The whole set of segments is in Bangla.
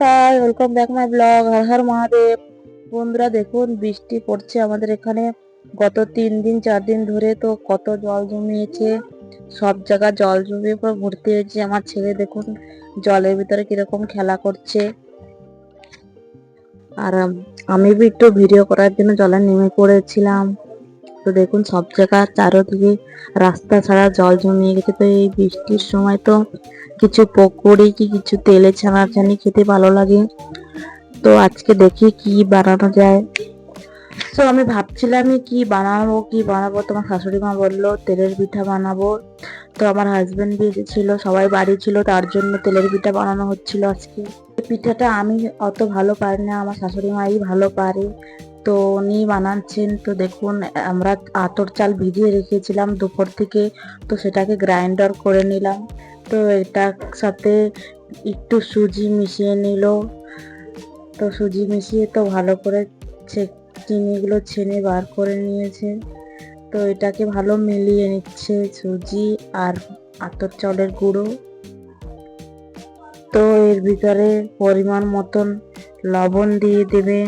High, welcome back my blog. Har Har Mahadev. বন্ধুরা দেখুন, বৃষ্টি পড়ছে আমাদের এখানে গত 3 দিন 4 দিন ধরে। তো কত জল জমিয়েছে, সব জায়গা জল জমিয়ে পুরো ভর্তি হয়েছে। আমার ছেলে দেখুন জলের ভিতরে কিরকম খেলা করছে। আর আমি একটু ভিডিও করার জন্য জলে নেমে পড়েছিলাম। তো দেখুন সব জায়গা চারোদিকে রাস্তা ছাড়া জল জমিয়ে গেছে। তো এই বৃষ্টির সময় তো কিছু পকোড়ি কি কিছু তেলে ছানাছানি খেতে ভালো লাগে। তো আজকে দেখি কি বানানো যায়। তো আমি ভাবছিলাম কি বানাবো। তোমার শাশুড়ি মা বললো তেলের পিঠা বানাবো। তো আমার হাজবেন্ড भी ছিল, সবাই বাড়ি ছিল, তার জন্য তেলের পিঠা বানানো হচ্ছিল আজকে। এই পিঠাটা আমি অত ভালো পারি না, আমার শাশুড়ি মাই ভালো পারে। তো উনি বানাচ্ছেন। তো দেখুন, আমরা আতর চাল ভিজিয়ে রেখেছিলাম দুপুর থেকে, তো সেটাকে গ্রাইন্ডার করে নিলাম। তো এটার সাথে একটু সুজি মিশিয়ে নিল। তো সুজি মিশিয়ে তো ভালো করে চিনিগুলো ছেনে বার করে নিয়েছে। তো এটাকে ভালো মিলিয়ে নিচ্ছে সুজি আর আতর চালের গুঁড়ো। তো এর ভিতরে পরিমাণ মতন লবণ দিয়ে দেবে।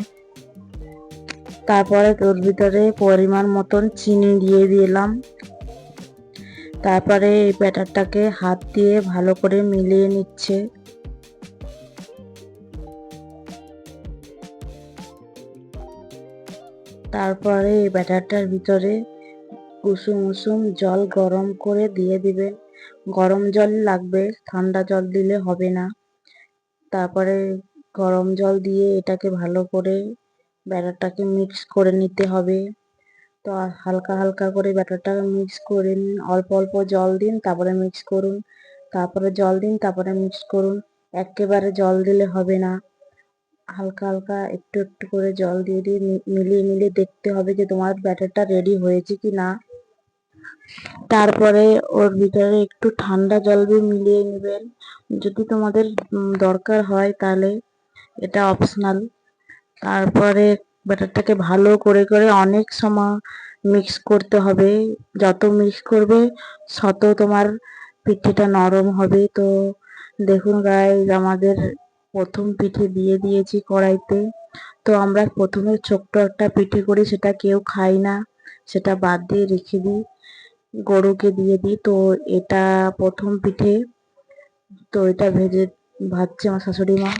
তারপরে তোর ভিতরে পরিমাণ মতন চিনি দিয়ে দিলাম। তারপরে এই ব্যাটারটাকে হাত দিয়ে ভালো করে মিলিয়ে নিচ্ছে। তারপরে এই ব্যাটারটার ভিতরে উষুম উষুম জল গরম করে দিয়ে দিবেন। গরম জল লাগবে, ঠান্ডা জল দিলে হবে না। তারপরে গরম জল দিয়ে এটাকে ভালো করে ব্যাটারটাকে মিক্স করে নিতে হবে। তো হালকা হালকা করে ব্যাটারটাকে মিক্স করে নিন। অল্প অল্প জল দিন, তারপরে মিক্স করুন। তারপরে জল দিন, তারপরে মিক্স করুন। একেবারে জল দিলে হবে না, হালকা হালকা একটু একটু করে জল দিয়ে দিয়ে মিলিয়ে মিলিয়ে দেখতে হবে যে তোমার ব্যাটারটা রেডি হয়েছে কি না। তারপরে ওর ভিতরে একটু ঠান্ডা জল দিয়ে মিলিয়ে নেবেন। যদি তোমাদের দরকার হয় তাহলে এটা অপশনাল। তারপরে ব্যাটারটাকে ভালো করে করে অনেক সময় মিক্স করতে হবে। যত মিক্স করবে তত তোমার পিঠেটা নরম হবে। তো দেখুন গাইস, আমাদের প্রথম পিঠে দিয়ে দিয়েছি কড়াইতে। তো আমরা প্রথমে ছোট্ট একটা পিঠে করি, সেটা কেউ খাই না, সেটা বাদ দিয়ে রেখে দিই, গরুকে দিয়ে দিই। তো এটা প্রথম পিঠে। তো এটা ভাজছে আমার শাশুড়ি মা।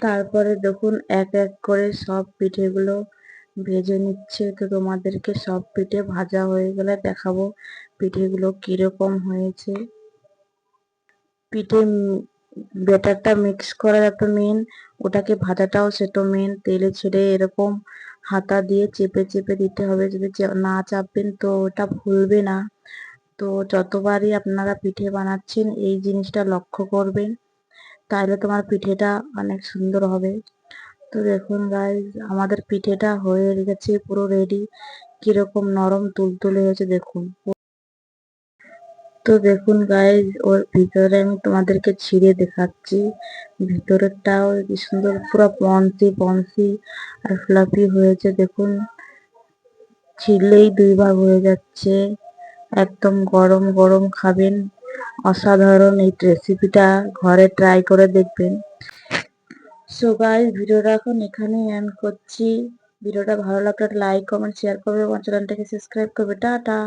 তারপরে দেখুন এক এক করে সব পিঠেগুলো ভেজে নিচ্ছে। তো তোমাদেরকে সব পিঠে ভাজা হয়ে গেলে দেখাবো পিঠেগুলো কিরকম হয়েছে। পিঠে ব্যাটারটা মিক্স করা একটা মেন, ওটাকে ভাজাটাও সেটা মেন। তেলে ছেড়ে এরকম হাতা দিয়ে চেপে চেপে দিতে হবে, যদি না চাপবেন তো ওটা ফুলবে না। তো যতবারই আপনারা পিঠে বানাচ্ছেন এই জিনিসটা লক্ষ্য করবেন, তাহলে তোমার পিঠেটা অনেক সুন্দর হবে। তো দেখুন গাইজ, আমাদের পিঠেটা হয়ে গেছে পুরো রেডি। কিরকম নরম তুলতুলে হয়েছে দেখুন। তো দেখুন গাইজ, ওর ভিতরে আমি তোমাদেরকে ছিঁড়ে দেখাচ্ছি। ভিতরেরটাও কি সুন্দর, পুরো পন্সি পন্সি আর ফ্লাফি হয়েছে দেখুন। ছিঁড়লেই 2 ভাগ হয়ে যাচ্ছে। একদম গরম গরম খাবেন, অসাধারণ। এই রেসিপিটা ঘরে ট্রাই করে দেখবেন। সো গাইস, ভিডিওটা এখন এখানেই এন্ড করছি। ভিডিওটা ভালো লাগলে লাইক কমেন্ট শেয়ার করবে, আমার চ্যানেলটাকে সাবস্ক্রাইব করবে। টাটা।